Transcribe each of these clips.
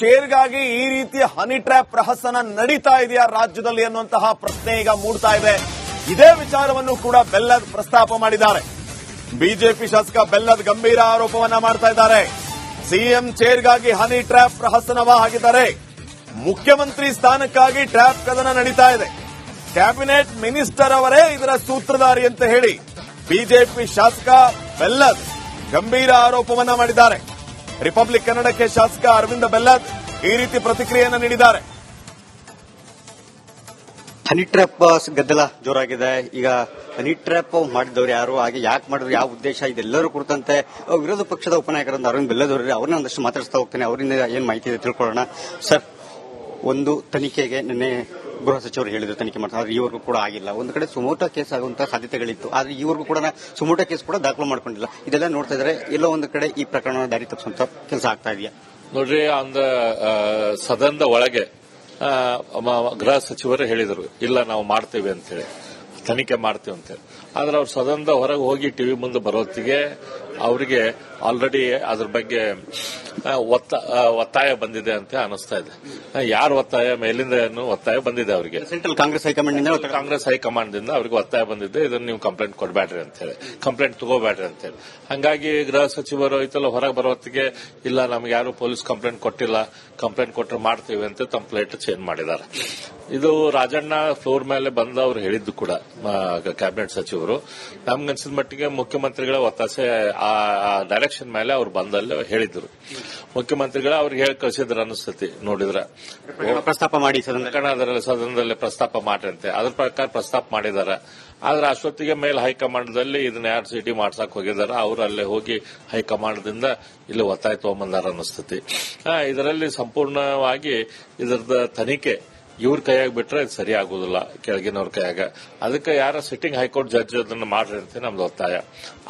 ಚೇರ್ಗಾಗಿ ಈ ರೀತಿಯ honey trap ಪ್ರಹಸನ ನಡೀತಾ ಇದೆಯಾ ರಾಜ್ಯದಲ್ಲಿ ಅನ್ನುವಂತಹ ಪ್ರಶ್ನೆ ಈಗ ಮೂಡ್ತಾ ಇದೆ. ಇದೇ ವಿಚಾರವನ್ನು ಕೂಡ ಬೆಲ್ಲದ್ ಪ್ರಸ್ತಾಪ ಮಾಡಿದ್ದಾರೆ. ಬಿಜೆಪಿ ಶಾಸಕ ಬೆಲ್ಲದ್ ಗಂಭೀರ ಆರೋಪವನ್ನ ಮಾಡ್ತಾ ಇದ್ದಾರೆ. ಸಿಎಂ ಚೇರ್ಗಾಗಿ ಹನಿ ಟ್ರ್ಯಾಪ್ ಪ್ರಹಸನವ ಆಗಿದ್ದಾರೆ. ಮುಖ್ಯಮಂತ್ರಿ ಸ್ಥಾನಕ್ಕಾಗಿ ಟ್ರ್ಯಾಪ್ ಕದನ ನಡೀತಾ ಇದೆ. ಕ್ಯಾಬಿನೆಟ್ ಮಿನಿಸ್ಟರ್ ಅವರೇ ಇದರ ಸೂತ್ರಧಾರಿ ಅಂತ ಹೇಳಿ ಬಿಜೆಪಿ ಶಾಸಕ ಬೆಲ್ಲದ್ ಗಂಭೀರ ಆರೋಪವನ್ನ ಮಾಡಿದ್ದಾರೆ. ರಿಪಬ್ಲಿಕ್ ಕನ್ನಡಕ್ಕೆ ಶಾಸಕ ಅರವಿಂದ ಬೆಲ್ಲದ್ ಈ ರೀತಿ ಪ್ರತಿಕ್ರಿಯೆಯನ್ನು ನೀಡಿದ್ದಾರೆ. ಹನಿ ಟ್ರ್ಯಾಪ್ ಗದ್ದಲ ಜೋರಾಗಿದೆ. ಈಗ ಹನಿ ಟ್ರ್ಯಾಪ್ ಮಾಡಿದವರು ಯಾರು, ಹಾಗೆ ಯಾಕೆ ಮಾಡಿದ್ರು, ಯಾವ ಉದ್ದೇಶ, ಇದೆಲ್ಲರೂ ಕುರಿತಂತೆ ವಿರೋಧ ಪಕ್ಷದ ಉಪನಾಯಕರಾದ ಅರವಿಂದ್ ಬೆಲ್ಲದ್ ಅವರು ಅವ್ರನ್ನ ಒಂದಷ್ಟು ಮಾತಾಡಿಸ್ತಾ ಹೋಗ್ತೇನೆ. ಅವರಿಂದ ಏನ್ ಮಾಹಿತಿ ಇದೆ ತಿಳ್ಕೊಳ್ಳೋಣ. ಸರ್, ಒಂದು ತನಿಖೆಗೆ ನಿನ್ನೆ ಗೃಹ ಸಚಿವರು ಹೇಳಿದ್ರು ತನಿಖೆ ಮಾಡ್ತಾರೆ, ಆದ್ರೆ ಈವರೆಗೂ ಕೂಡ ಆಗಿಲ್ಲ. ಒಂದು ಕಡೆ ಸುಮೋಟೋ ಕೇಸ್ ಆಗುವಂತಹ ಸಾಧ್ಯತೆಗಳಿತ್ತು, ಆದ್ರೆ ಈವರೆಗೂ ಕೂಡ ಸುಮೋಟೋ ಕೇಸ್ ಕೂಡ ದಾಖಲು ಮಾಡ್ಕೊಂಡಿಲ್ಲ. ಇದೆಲ್ಲ ನೋಡ್ತಾ ಇದ್ರೆ ಎಲ್ಲೋ ಒಂದು ಕಡೆ ಈ ಪ್ರಕರಣ ದಾರಿ ತಪ್ಪಿಸುವಂತ ಕೆಲಸ ಆಗ್ತಾ ಇದೆಯಾ? ನೋಡ್ರಿ, ಅಂದ ಸದನದ ಒಳಗೆ ಗೃಹ ಸಚಿವರು ಹೇಳಿದರು, ಇಲ್ಲ ನಾವು ಮಾಡ್ತೇವೆ ಅಂತೇಳಿ, ತನಿಖೆ ಮಾಡ್ತೇವೆ ಅಂತೇಳಿ. ಆದ್ರೆ ಅವ್ರು ಸದನದ ಹೊರಗೆ ಹೋಗಿ ಟಿವಿ ಮುಂದೆ ಬರೋತ್ತಿಗೆ ಅವರಿಗೆ ಆಲ್ರೆಡಿ ಅದ್ರ ಬಗ್ಗೆ ಒತ್ತಾಯ ಬಂದಿದೆ ಅಂತ ಅನಿಸ್ತಾ ಇದೆ. ಯಾರು ಒತ್ತಾಯ, ಮೇಲಿಂದ ಒತ್ತಾಯ ಬಂದಿದೆ ಅವರಿಗೆ. ಸೆಂಟ್ರಲ್ ಕಾಂಗ್ರೆಸ್ ಹೈಕಮಾಂಡ್ ದಿಂದ ಅವರಿಗೆ ಒತ್ತಾಯ ಬಂದಿದೆ, ಇದನ್ನು ನೀವು ಕಂಪ್ಲೇಂಟ್ ಕೊಡಬೇಡ್ರಿ ಅಂತ ಹೇಳಿ, ಕಂಪ್ಲೇಂಟ್ ತಗೋಬೇಡ್ರಿ ಅಂತ ಹೇಳಿ. ಹಂಗಾಗಿ ಗೃಹ ಸಚಿವರು ಐತಲ್ಲ ಹೊರಗೆ ಬರೋತ್ತಿಗೆ, ಇಲ್ಲ ನಮ್ಗೆ ಯಾರು ಪೊಲೀಸ್ ಕಂಪ್ಲೇಂಟ್ ಕೊಟ್ಟಿಲ್ಲ, ಕಂಪ್ಲೇಂಟ್ ಕೊಟ್ಟರೆ ಮಾಡ್ತೀವಿ ಅಂತ ತಮ್ಮ ಪ್ಲೇಟ್ ಚೇಂಜ್ ಮಾಡಿದ್ದಾರೆ. ಇದು ರಾಜಣ್ಣ ಫ್ಲೋರ್ ಮೇಲೆ ಬಂದ ಅವ್ರು ಹೇಳಿದ್ದು ಕೂಡ ಕ್ಯಾಬಿನೆಟ್ ಸಚಿವರು. ನಮ್ಗನ್ಸಿದ ಮಟ್ಟಿಗೆ ಮುಖ್ಯಮಂತ್ರಿಗಳ ಒತ್ತಾಸೆ ಆ ಡೈರೆಕ್ಷನ್ ಮೇಲೆ ಅವ್ರು ಬಂದಲ್ಲಿ ಹೇಳಿದ್ರು. ಮುಖ್ಯಮಂತ್ರಿಗಳ ಅವ್ರಿಗೆ ಹೇಳಿ ಕಳಿಸಿದ್ರು ಅನಿಸ್ತತಿ ನೋಡಿದ್ರೆ. ಪ್ರಸ್ತಾಪ ಮಾಡಿ ಸದನದಲ್ಲಿ ಪ್ರಸ್ತಾಪ ಮಾಡ್ರಂತೆ, ಅದ್ರ ಪ್ರಕಾರ ಪ್ರಸ್ತಾಪ ಮಾಡಿದ್ದಾರೆ. ಆದ್ರೆ ಅಷ್ಟೊತ್ತಿಗೆ ಮೇಲೆ ಹೈಕಮಾಂಡ್ದಲ್ಲಿ ಇದನ್ನ ಯಾರು ಸಿಟಿ ಮಾಡ್ಸಕ್ ಹೋಗಿದಾರ, ಅವ್ರು ಅಲ್ಲೇ ಹೋಗಿ ಹೈಕಮಾಂಡ್ದಿಂದ ಇಲ್ಲಿ ಒತ್ತಾಯ ತಗೊಂಬಂದಾರ ಅನಿಸ್ತತಿ. ಇದರಲ್ಲಿ ಸಂಪೂರ್ಣವಾಗಿ ಇದರದ ತನಿಖೆ ಇವ್ರ ಕೈಯಾಗ ಬಿಟ್ರೆ ಇದು ಸರಿ ಆಗುದಿಲ್ಲ, ಕೆಳಗಿನವ್ರ ಕೈಯಾಗ. ಅದಕ್ಕೆ ಯಾರ ಸಿಟ್ಟಿಂಗ್ ಹೈಕೋರ್ಟ್ ಜಡ್ಜ್ ಅದನ್ನ ಮಾಡ್ರಿ ಅಂತ ನಮ್ದು ಒತ್ತಾಯ.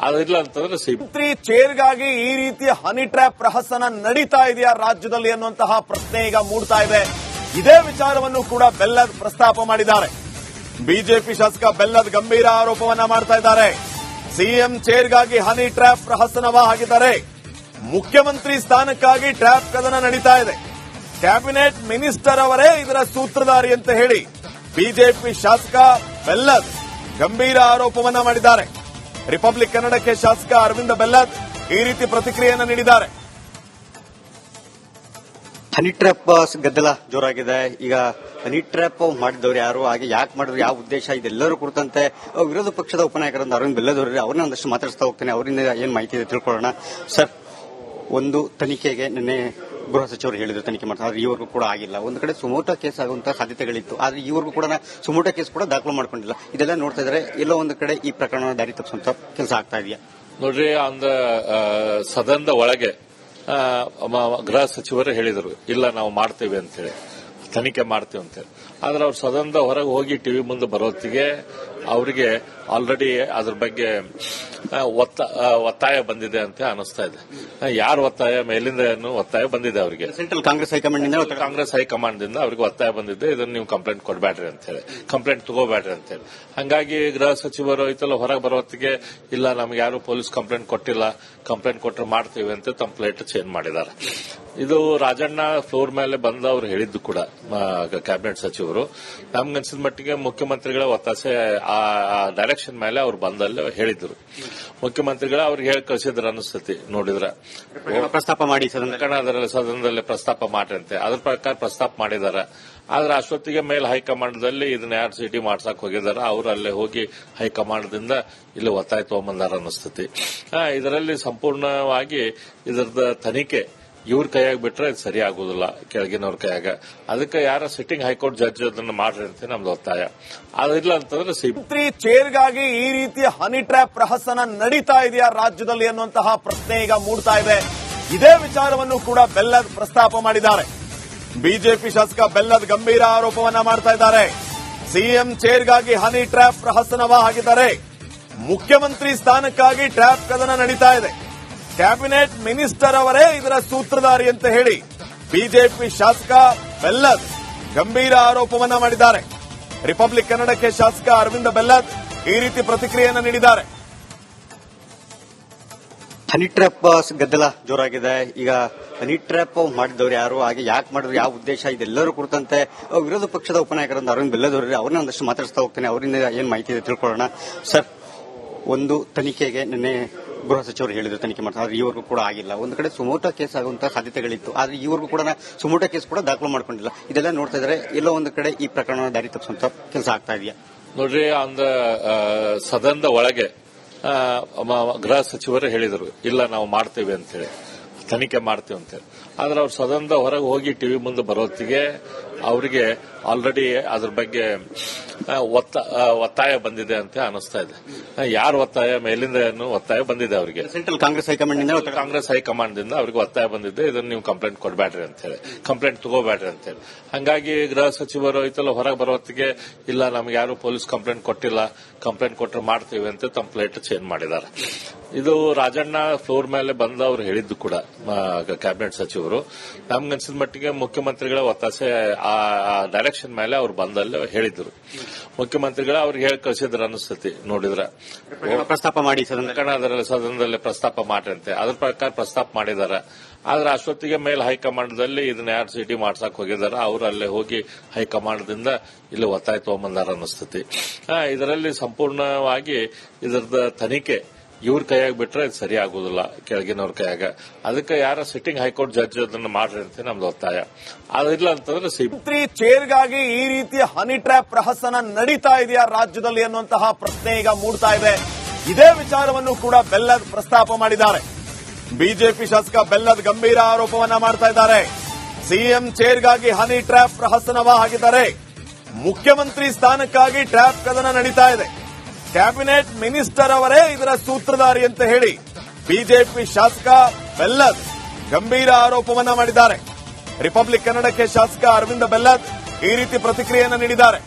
ಅದಿಲ್ಲ ಅಂತಂದ್ರೆ ಮಂತ್ರಿ ಚೇರ್ಗಾಗಿ ಈ ರೀತಿಯ ಹನಿ ಟ್ರ್ಯಾಪ್ ಪ್ರಹಸನ ನಡೀತಾ ಇದೆಯಾ ರಾಜ್ಯದಲ್ಲಿ ಅನ್ನುವಂತಹ ಪ್ರಶ್ನೆ ಈಗ ಮೂಡ್ತಾ ಇದೆ. ಇದೇ ವಿಚಾರವನ್ನು ಕೂಡ ಬೆಲ್ಲದ್ ಪ್ರಸ್ತಾಪ ಮಾಡಿದ್ದಾರೆ. ಬಿಜೆಪಿ ಶಾಸಕ ಬೆಲ್ಲದ್ ಗಂಭೀರ ಆರೋಪವನ್ನ ಮಾಡ್ತಾ ಇದ್ದಾರೆ. ಸಿಎಂ ಚೇರ್ಗಾಗಿ ಹನಿ ಟ್ರ್ಯಾಪ್ ಪ್ರಹಸನವ ಆಗಿದ್ದಾರೆ. ಮುಖ್ಯಮಂತ್ರಿ ಸ್ಥಾನಕ್ಕಾಗಿ ಟ್ರ್ಯಾಪ್ ಕದನ ನಡೀತಾ ಇದೆ. ಕ್ಯಾಬಿನೆಟ್ ಮಿನಿಸ್ಟರ್ ಅವರೇ ಇದರ ಸೂತ್ರಧಾರಿ ಅಂತ ಹೇಳಿ ಬಿಜೆಪಿ ಶಾಸಕ ಬೆಲ್ಲದ್ ಗಂಭೀರ ಆರೋಪವನ್ನ ಮಾಡಿದ್ದಾರೆ. ರಿಪಬ್ಲಿಕ್ ಕನ್ನಡಕ್ಕೆ ಶಾಸಕ ಅರವಿಂದ ಬೆಲ್ಲದ್ ಈ ರೀತಿ ಪ್ರತಿಕ್ರಿಯೆಯನ್ನು ನೀಡಿದ್ದಾರೆ. ಹನಿ ಟ್ರ್ಯಾಪ್ ಗದ್ದಲ ಜೋರಾಗಿದೆ. ಈಗ ಹನಿ ಟ್ರ್ಯಾಪ್ ಮಾಡಿದವರು ಯಾರು, ಹಾಗೆ ಯಾಕೆ ಮಾಡಿದ್ರು, ಯಾವ ಉದ್ದೇಶ, ಇದೆಲ್ಲರೂ ಕುರಿತಂತೆ ವಿರೋಧ ಪಕ್ಷದ ಉಪನಾಯಕರಾದ ಅರವಿಂದ್ ಬೆಲ್ಲದ್ ಅವರು ಅವ್ರನ್ನ ಒಂದಷ್ಟು ಮಾತಾಡಿಸ್ತಾ ಹೋಗ್ತೇನೆ. ಅವರಿಂದ ಏನ್ ಮಾಹಿತಿ ಇದೆ ತಿಳ್ಕೊಳ್ಳೋಣ. ಸರ್, ಒಂದು ತನಿಖೆಗೆ ನಿನ್ನೆ ಗೃಹ ಸಚಿವರು ಹೇಳಿದ್ರು ತನಿಖೆ ಮಾಡ್ತಾರೆ, ಆದ್ರೆ ಈವರೆಗೂ ಕೂಡ ಆಗಿಲ್ಲ. ಒಂದು ಕಡೆ ಸುಮೋಟೋ ಕೇಸ್ ಆಗುವಂತಹ ಸಾಧ್ಯತೆಗಳಿತ್ತು, ಆದ್ರೆ ಈವರೆಗೂ ಕೂಡ ಸುಮೋಟೋ ಕೇಸ್ ಕೂಡ ದಾಖಲು ಮಾಡ್ಕೊಂಡಿಲ್ಲ. ಇದೆಲ್ಲ ನೋಡ್ತಾ ಇದ್ರೆ ಎಲ್ಲೋ ಒಂದು ಕಡೆ ಈ ಪ್ರಕರಣ ದಾರಿ ತಪ್ಪಿಸುವಂತ ಕೆಲಸ ಆಗ್ತಾ ಇದೆಯಾ? ನೋಡ್ರಿ, ಅಂದ ಸದನದ ಒಳಗೆ ಗೃಹ ಸಚಿವರು ಹೇಳಿದರು, ಇಲ್ಲ ನಾವು ಮಾಡ್ತೇವೆ ಅಂತೇಳಿ, ತನಿಖೆ ಮಾಡ್ತೇವೆ ಅಂತೇಳಿ. ಆದ್ರೆ ಅವ್ರು ಸದನದ ಹೊರಗೆ ಹೋಗಿ ಟಿವಿ ಮುಂದೆ ಬರೋತ್ತಿಗೆ ಅವರಿಗೆ ಆಲ್ರೆಡಿ ಅದ್ರ ಬಗ್ಗೆ ಒತ್ತಾಯ ಬಂದಿದೆ ಅಂತ ಅನಿಸ್ತಾ ಇದೆ. ಯಾರು ಒತ್ತಾಯ, ಮೇಲಿಂದ ಒತ್ತಾಯ ಬಂದಿದೆ ಅವರಿಗೆ. ಸೆಂಟ್ರಲ್ ಕಾಂಗ್ರೆಸ್ ಹೈಕಮಾಂಡ್ ದಿಂದ ಅವರಿಗೆ ಒತ್ತಾಯ ಬಂದಿದೆ, ಇದನ್ನು ನೀವು ಕಂಪ್ಲೇಂಟ್ ಕೊಡಬೇಡ್ರಿ ಅಂತ ಹೇಳಿ, ಕಂಪ್ಲೇಂಟ್ ತಗೋಬೇಡ್ರಿ ಅಂತ ಹೇಳಿ. ಹಂಗಾಗಿ ಗೃಹ ಸಚಿವರು ಐತಲ್ಲ ಹೊರಗೆ ಬರೋತ್ತಿಗೆ, ಇಲ್ಲ ನಮ್ಗೆ ಯಾರು ಪೊಲೀಸ್ ಕಂಪ್ಲೇಂಟ್ ಕೊಟ್ಟಿಲ್ಲ, ಕಂಪ್ಲೇಂಟ್ ಕೊಟ್ಟರೆ ಮಾಡ್ತೀವಿ ಅಂತ ತಮ್ಮ ಪ್ಲೇಟ್ ಚೇಂಜ್ ಮಾಡಿದ್ದಾರೆ. ಇದು ರಾಜಣ್ಣ ಫ್ಲೋರ್ ಮೇಲೆ ಬಂದ ಅವ್ರು ಹೇಳಿದ್ದು ಕೂಡ ಕ್ಯಾಬಿನೆಟ್ ಸಚಿವರು. ನಮ್ಗನ್ಸಿದ ಮಟ್ಟಿಗೆ ಮುಖ್ಯಮಂತ್ರಿಗಳ ಒತ್ತಾಸೆ ಆ ಡೈರೆಕ್ಷನ್ ಮೇಲೆ ಅವ್ರು ಬಂದಲ್ಲಿ ಹೇಳಿದ್ರು. ಮುಖ್ಯಮಂತ್ರಿಗಳ ಅವ್ರಿಗೆ ಹೇಳಿ ಕಳಿಸಿದ್ರು ಅನಿಸ್ತತಿ ನೋಡಿದ್ರೆ. ಪ್ರಸ್ತಾಪ ಮಾಡಿ ಸದನದಲ್ಲಿ ಪ್ರಸ್ತಾಪ ಮಾಡ್ರಂತೆ, ಅದ್ರ ಪ್ರಕಾರ ಪ್ರಸ್ತಾಪ ಮಾಡಿದ್ದಾರೆ. ಆದ್ರೆ ಅಷ್ಟೊತ್ತಿಗೆ ಮೇಲೆ ಹೈಕಮಾಂಡ್ದಲ್ಲಿ ಇದನ್ನ ಯಾರು ಸಿಟಿ ಮಾಡ್ಸಕ್ ಹೋಗಿದಾರ, ಅವ್ರು ಅಲ್ಲೇ ಹೋಗಿ ಹೈಕಮಾಂಡ್ದಿಂದ ಇಲ್ಲಿ ಒತ್ತಾಯ ತಗೊಂಬಂದಾರ ಅನಿಸ್ತತಿ. ಇದರಲ್ಲಿ ಸಂಪೂರ್ಣವಾಗಿ ಇದರದ ತನಿಖೆ ಇವ್ರ ಕೈಯಾಗ ಬಿಟ್ರೆ ಇದು ಸರಿ ಆಗುದಿಲ್ಲ, ಕೆಳಗಿನವ್ರ ಕೈಯಾಗ. ಅದಕ್ಕೆ ಯಾರ ಸಿಟ್ಟಿಂಗ್ ಹೈಕೋರ್ಟ್ ಜಡ್ಜ್ ಅದನ್ನ ಮಾಡ್ರಿ ಅಂತ ನಮ್ದು ಒತ್ತಾಯ. ಅದಿಲ್ಲ ಅಂತಂದ್ರೆ ಮಂತ್ರಿ ಚೇರ್ಗಾಗಿ ಈ ರೀತಿಯ ಹನಿ ಟ್ರ್ಯಾಪ್ ಪ್ರಹಸನ ನಡೀತಾ ಇದೆಯಾ ರಾಜ್ಯದಲ್ಲಿ ಅನ್ನುವಂತಹ ಪ್ರಶ್ನೆ ಈಗ ಮೂಡ್ತಾ ಇದೆ. ಇದೇ ವಿಚಾರವನ್ನು ಕೂಡ ಬೆಲ್ಲದ್ ಪ್ರಸ್ತಾಪ ಮಾಡಿದ್ದಾರೆ. ಬಿಜೆಪಿ ಶಾಸಕ ಬೆಲ್ಲದ್ ಗಂಭೀರ ಆರೋಪವನ್ನ ಮಾಡ್ತಾ ಇದ್ದಾರೆ. ಸಿಎಂ ಚೇರ್ಗಾಗಿ ಹನಿ ಟ್ರ್ಯಾಪ್ ಪ್ರಹಸನವ ಆಗಿದ್ದಾರೆ. ಮುಖ್ಯಮಂತ್ರಿ ಸ್ಥಾನಕ್ಕಾಗಿ ಟ್ರ್ಯಾಪ್ ಕದನ ನಡೀತಾ ಇದೆ. ಕ್ಯಾಬಿನೆಟ್ ಮಿನಿಸ್ಟರ್ ಅವರೇ ಇದರ ಸೂತ್ರಧಾರಿ ಅಂತ ಹೇಳಿ ಬಿಜೆಪಿ ಶಾಸಕ ಬೆಲ್ಲದ್ ಗಂಭೀರ ಆರೋಪವನ್ನ ಮಾಡಿದ್ದಾರೆ. ರಿಪಬ್ಲಿಕ್ ಕನ್ನಡಕ್ಕೆ ಶಾಸಕ ಅರವಿಂದ ಬೆಲ್ಲದ್ ಈ ರೀತಿ ಪ್ರತಿಕ್ರಿಯೆಯನ್ನು ನೀಡಿದ್ದಾರೆ. ಹನಿ ಟ್ರ್ಯಾಪ್ ಗದ್ದಲ ಜೋರಾಗಿದೆ. ಈಗ ಹನಿ ಟ್ರ್ಯಾಪ್ ಮಾಡಿದವರು ಯಾರು, ಹಾಗೆ ಯಾಕೆ ಮಾಡಿದ್ರು, ಯಾವ ಉದ್ದೇಶ, ಇದೆಲ್ಲರೂ ಕುರಿತಂತೆ ವಿರೋಧ ಪಕ್ಷದ ಉಪನಾಯಕರಾದ ಅರವಿಂದ್ ಬೆಲ್ಲದವರಿಗೆ ಅವ್ರನ್ನ ಒಂದಷ್ಟು ಮಾತಾಡಿಸ್ತಾ ಹೋಗ್ತೇನೆ. ಅವರಿಂದ ಏನ್ ಮಾಹಿತಿ ಇದೆ ತಿಳ್ಕೊಳ್ಳೋಣ. ಸರ್, ಒಂದು ತನಿಖೆಗೆ ನಿನ್ನೆ ಗೃಹ ಸಚಿವರು ಹೇಳಿದ್ರು ತನಿಖೆ ಮಾಡ್ತಾರೆ, ಆದ್ರೆ ಈವರೆಗೂ ಕೂಡ ಆಗಿಲ್ಲ. ಒಂದು ಕಡೆ ಸುಮೋಟೋ ಕೇಸ್ ಆಗುವಂತಹ ಸಾಧ್ಯತೆಗಳಿತ್ತು, ಆದ್ರೆ ಈವರೆಗೂ ಕೂಡ ಸುಮೋಟೋ ಕೇಸ್ ಕೂಡ ದಾಖಲು ಮಾಡ್ಕೊಂಡಿಲ್ಲ. ಇದೆಲ್ಲ ನೋಡ್ತಾ ಇದ್ರೆ ಎಲ್ಲೋ ಒಂದು ಕಡೆ ಈ ಪ್ರಕರಣ ದಾರಿ ತಪ್ಪಿಸುವಂತ ಕೆಲಸ ಆಗ್ತಾ ಇದೆಯಾ? ನೋಡ್ರಿ, ಅಂದ ಸದನದ ಒಳಗೆ ಗೃಹ ಸಚಿವರು ಹೇಳಿದರು, ಇಲ್ಲ ನಾವು ಮಾಡ್ತೇವೆ ಅಂತೇಳಿ, ತನಿಖೆ ಮಾಡ್ತೀವಿ ಅಂತೇಳಿ. ಆದ್ರೆ ಅವ್ರು ಸದನದ ಹೊರಗೆ ಹೋಗಿ ಟಿವಿ ಮುಂದೆ ಬರೋತ್ತಿಗೆ ಅವರಿಗೆ ಆಲ್ರೆಡಿ ಅದ್ರ ಬಗ್ಗೆ ಒತ್ತಾಯ ಬಂದಿದೆ ಅಂತ ಅನಿಸ್ತಾ ಇದೆ. ಯಾರು ಒತ್ತಾಯ, ಮೇಲಿಂದ ಏನು ಒತ್ತಾಯ ಬಂದಿದೆ ಅವರಿಗೆ? ಸೆಂಟ್ರಲ್ ಕಾಂಗ್ರೆಸ್ ಹೈಕಮಾಂಡ್ ದಿಂದ ಅವರಿಗೆ ಒತ್ತಾಯ ಬಂದಿದೆ, ಇದನ್ನು ನೀವು ಕಂಪ್ಲೇಂಟ್ ಕೊಡಬೇಡ್ರಿ ಅಂತ ಹೇಳಿ, ಕಂಪ್ಲೇಂಟ್ ತಗೋಬೇಡ್ರಿ ಅಂತ ಹೇಳಿ. ಹಂಗಾಗಿ ಗೃಹ ಸಚಿವರು ಐತಲ್ಲ ಹೊರಗೆ ಬರೋತ್ತಿಗೆ, ಇಲ್ಲ ನಮ್ಗೆ ಯಾರು ಪೊಲೀಸ್ ಕಂಪ್ಲೇಂಟ್ ಕೊಟ್ಟಿಲ್ಲ, ಕಂಪ್ಲೇಂಟ್ ಕೊಟ್ಟರೆ ಮಾಡ್ತೀವಿ ಅಂತ ಕಂಪ್ಲೇಂಟ್ ಚೇಂಜ್ ಮಾಡಿದ್ದಾರೆ. ಇದು ರಾಜಣ್ಣ ಫ್ಲೋರ್ ಮೇಲೆ ಬಂದ ಅವ್ರು ಹೇಳಿದ್ದು ಕೂಡ ಕ್ಯಾಬಿನೆಟ್ ಸಚಿವರು. ನಮ್ಗನ್ಸಿದ ಮಟ್ಟಿಗೆ ಮುಖ್ಯಮಂತ್ರಿಗಳ ಒತ್ತಾಸೆ ಆ ಡೈರೆಕ್ಷನ್ ಮೇಲೆ ಅವ್ರು ಬಂದಲ್ಲಿ ಹೇಳಿದ್ರು. ಮುಖ್ಯಮಂತ್ರಿಗಳ ಅವ್ರಿಗೆ ಹೇಳಿ ಕಳಿಸಿದ್ರು ಅನಿಸ್ತತಿ ನೋಡಿದ್ರೆ, ಪ್ರಸ್ತಾಪ ಮಾಡಿ ಸದನದಲ್ಲಿ ಪ್ರಸ್ತಾಪ ಮಾಡ್ರಂತೆ. ಅದ್ರ ಪ್ರಕಾರ ಪ್ರಸ್ತಾಪ ಮಾಡಿದ್ದಾರೆ. ಆದ್ರೆ ಅಷ್ಟೊತ್ತಿಗೆ ಮೇಲೆ ಹೈಕಮಾಂಡ್ದಲ್ಲಿ ಇದನ್ನ ಯಾರು ಸಿಟಿ ಮಾಡ್ಸಕ್ ಹೋಗಿದಾರ, ಅವರು ಅಲ್ಲೇ ಹೋಗಿ ಹೈಕಮಾಂಡ್ದಿಂದ ಇಲ್ಲಿ ಒತ್ತಾಯ ತಗೊಂಬಂದಾರ ಅನಿಸ್ತತಿ. ಇದರಲ್ಲಿ ಸಂಪೂರ್ಣವಾಗಿ ಇದರದ ತನಿಖೆ ಇವ್ರ ಕೈಯಾಗ ಬಿಟ್ರೆ ಇದು ಸರಿ ಆಗುದಿಲ್ಲ, ಕೆಳಗಿನವ್ರ ಕೈಯಾಗ. ಅದಕ್ಕೆ ಯಾರ ಸಿಟ್ಟಿಂಗ್ ಹೈಕೋರ್ಟ್ ಜಡ್ಜ್ ಅದನ್ನ ಮಾಡ್ರಿ ಅಂತ ನಮ್ದು ಒತ್ತಾಯ. ಅದಿಲ್ಲ ಅಂತಂದ್ರೆ ಮಂತ್ರಿ ಚೇರ್ಗಾಗಿ ಈ ರೀತಿಯ ಹನಿ ಟ್ರ್ಯಾಪ್ ಪ್ರಹಸನ ನಡೀತಾ ಇದೆಯಾ ರಾಜ್ಯದಲ್ಲಿ ಅನ್ನುವಂತಹ ಪ್ರಶ್ನೆ ಈಗ ಮೂಡ್ತಾ ಇದೆ. ಇದೇ ವಿಚಾರವನ್ನು ಕೂಡ ಬೆಲ್ಲದ್ ಪ್ರಸ್ತಾಪ ಮಾಡಿದ್ದಾರೆ. ಬಿಜೆಪಿ ಶಾಸಕ ಬೆಲ್ಲದ್ ಗಂಭೀರ ಆರೋಪವನ್ನ ಮಾಡ್ತಾ ಇದ್ದಾರೆ. ಸಿಎಂ ಚೇರ್ಗಾಗಿ ಹನಿ ಟ್ರ್ಯಾಪ್ ಪ್ರಹಸನವ ಆಗಿದ್ದಾರೆ. ಮುಖ್ಯಮಂತ್ರಿ ಸ್ಥಾನಕ್ಕಾಗಿ ಟ್ರ್ಯಾಪ್ ಕದನ ನಡೀತಾ ಇದೆ. ಕ್ಯಾಬಿನೆಟ್ ಮಿನಿಸ್ಟರ್ ಅವರೇ ಇದರ ಸೂತ್ರಧಾರಿ ಅಂತ ಹೇಳಿ ಬಿಜೆಪಿ ಶಾಸಕ ಬೆಲ್ಲದ್ ಗಂಭೀರ ಆರೋಪವನ್ನ ಮಾಡಿದ್ದಾರೆ. ರಿಪಬ್ಲಿಕ್ ಕನ್ನಡಕ್ಕೆ ಶಾಸಕ ಅರವಿಂದ ಬೆಲ್ಲದ್ ಈ ರೀತಿ ಪ್ರತಿಕ್ರಿಯೆಯನ್ನು ನೀಡಿದ್ದಾರೆ.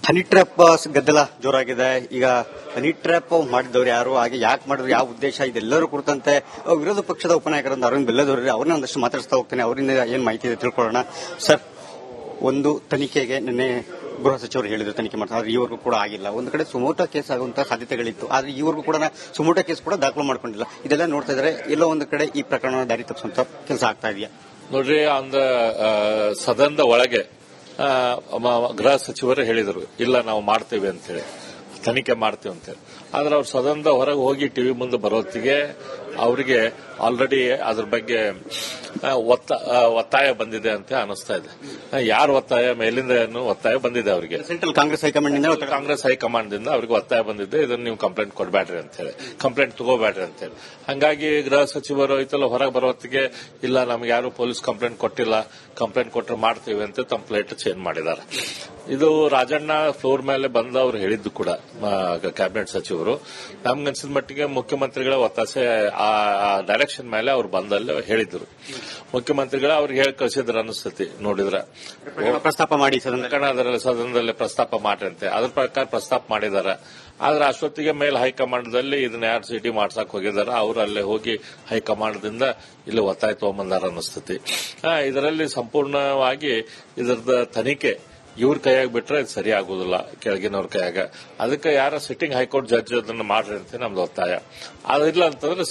ಹನಿ ಟ್ರ್ಯಾಪ್ ಗದ್ದಲ ಜೋರಾಗಿದೆ. ಈಗ ಹನಿ ಟ್ರ್ಯಾಪ್ ಮಾಡಿದವರು ಯಾರು, ಹಾಗೆ ಯಾಕೆ ಮಾಡಿದ್ರು, ಯಾವ ಉದ್ದೇಶ, ಇದೆಲ್ಲರೂ ಕುರಿತಂತೆ ವಿರೋಧ ಪಕ್ಷದ ಉಪನಾಯಕರಾದ ಅರವಿಂದ್ ಬೆಲ್ಲದವರಿಗೆ ಅವ್ರನ್ನ ಒಂದಷ್ಟು ಮಾತಾಡಿಸ್ತಾ ಹೋಗ್ತೇನೆ. ಅವರಿಂದ ಏನ್ ಮಾಹಿತಿ ಇದೆ ತಿಳ್ಕೊಳ್ಳೋಣ. ಸರ್, ಒಂದು ತನಿಖೆಗೆ ನಿನ್ನೆ ಗೃಹ ಸಚಿವರು ಹೇಳಿದ್ರು ತನಿಖೆ ಮಾಡ್ತಾರೆ, ಆದ್ರೆ ಈವರೆಗೂ ಕೂಡ ಆಗಿಲ್ಲ. ಒಂದು ಕಡೆ ಸುಮೋಟೋ ಕೇಸ್ ಆಗುವಂತಹ ಸಾಧ್ಯತೆಗಳಿತ್ತು, ಆದ್ರೆ ಈವರೆಗೂ ಕೂಡ ಸುಮೋಟೋ ಕೇಸ್ ಕೂಡ ದಾಖಲು ಮಾಡ್ಕೊಂಡಿಲ್ಲ. ಇದೆಲ್ಲ ನೋಡ್ತಾ ಇದ್ರೆ ಎಲ್ಲೋ ಒಂದು ಕಡೆ ಈ ಪ್ರಕರಣ ದಾರಿ ತಪ್ಪಿಸುವಂತ ಕೆಲಸ ಆಗ್ತಾ ಇದೆಯಾ? ನೋಡ್ರಿ, ಅಂದ ಸದನದ ಒಳಗೆ ಗೃಹ ಸಚಿವರು ಹೇಳಿದರು, ಇಲ್ಲ ನಾವು ಮಾಡ್ತೇವೆ ಅಂತೇಳಿ, ತನಿಖೆ ಮಾಡ್ತೀವಿ ಅಂತೇಳಿ. ಆದ್ರೆ ಅವ್ರು ಸದನದ ಹೊರಗೆ ಹೋಗಿ ಟಿವಿ ಮುಂದೆ ಬರೋತ್ತಿಗೆ ಅವರಿಗೆ ಆಲ್ರೆಡಿ ಅದ್ರ ಬಗ್ಗೆ ಒತ್ತಾಯ ಬಂದಿದೆ ಅಂತ ಅನಿಸ್ತಾ ಇದೆ. ಯಾರು ಒತ್ತಾಯ, ಮೇಲಿಂದ ಏನು ಒತ್ತಾಯ ಬಂದಿದೆ ಅವರಿಗೆ? ಸೆಂಟ್ರಲ್ ಕಾಂಗ್ರೆಸ್ ಹೈಕಮಾಂಡ್ ದಿಂದ ಅವರಿಗೆ ಒತ್ತಾಯ ಬಂದಿದೆ, ಇದನ್ನು ನೀವು ಕಂಪ್ಲೇಂಟ್ ಕೊಡಬೇಡ್ರಿ ಅಂತ ಹೇಳಿ, ಕಂಪ್ಲೇಂಟ್ ತಗೋಬೇಡ್ರಿ ಅಂತ ಹೇಳಿ. ಹಂಗಾಗಿ ಗೃಹ ಸಚಿವರು ಐತಲ್ಲ ಹೊರಗೆ ಬರೋತ್ತಿಗೆ, ಇಲ್ಲ ನಮ್ಗೆ ಯಾರು ಪೊಲೀಸ್ ಕಂಪ್ಲೇಂಟ್ ಕೊಟ್ಟಿಲ್ಲ, ಕಂಪ್ಲೇಂಟ್ ಕೊಟ್ಟರೆ ಮಾಡ್ತೀವಿ ಅಂತ ಕಂಪ್ಲೇಂಟ್ ಚೇಂಜ್ ಮಾಡಿದ್ದಾರೆ. ಇದು ರಾಜಣ್ಣ ಫ್ಲೋರ್ ಮೇಲೆ ಬಂದ ಅವ್ರು ಹೇಳಿದ್ದು ಕೂಡ ಕ್ಯಾಬಿನೆಟ್ ಸಚಿವರು. ನಮ್ಗನ್ಸಿದ ಮಟ್ಟಿಗೆ ಮುಖ್ಯಮಂತ್ರಿಗಳ ಒತ್ತಾಸೆ ಆ ಡೈರೆಕ್ಷನ್ ಮೇಲೆ ಅವ್ರು ಬಂದಲ್ಲಿ ಹೇಳಿದ್ರು. ಮುಖ್ಯಮಂತ್ರಿಗಳ ಅವ್ರಿಗೆ ಹೇಳಿ ಕಳಿಸಿದ್ರು ಅನಿಸ್ತತಿ ನೋಡಿದ್ರೆ, ಪ್ರಸ್ತಾಪ ಮಾಡಿ ಸದನದಲ್ಲಿ ಪ್ರಸ್ತಾಪ ಮಾಡ್ರಂತೆ. ಅದ್ರ ಪ್ರಕಾರ ಪ್ರಸ್ತಾಪ ಮಾಡಿದ್ದಾರೆ. ಆದ್ರೆ ಅಷ್ಟೊತ್ತಿಗೆ ಮೇಲೆ ಹೈಕಮಾಂಡ್ದಲ್ಲಿ ಇದನ್ನ ಯಾರು ಸಿಟಿ ಮಾಡ್ಸಕ್ ಹೋಗಿದಾರ, ಅವರು ಅಲ್ಲೇ ಹೋಗಿ ಹೈಕಮಾಂಡ್ದಿಂದ ಇಲ್ಲಿ ಒತ್ತಾಯ ತಗೊಂಬಂದಾರ ಅನಿಸ್ತತಿ. ಇದರಲ್ಲಿ ಸಂಪೂರ್ಣವಾಗಿ ಇದರದ ತನಿಖೆ ಇವ್ರ ಕೈಯಾಗ ಬಿಟ್ರೆ ಇದು ಸರಿ ಆಗುದಿಲ್ಲ, ಕೆಳಗಿನವ್ರ ಕೈಯಾಗ. ಅದಕ್ಕೆ ಯಾರ ಸಿಟ್ಟಿಂಗ್ ಹೈಕೋರ್ಟ್ ಜಡ್ಜ್ ಅದನ್ನ ಮಾಡ್ರಿ ಅಂತ ನಮ್ದು ಒತ್ತಾಯ. ಅದಿಲ್ಲ ಅಂತಂದ್ರೆ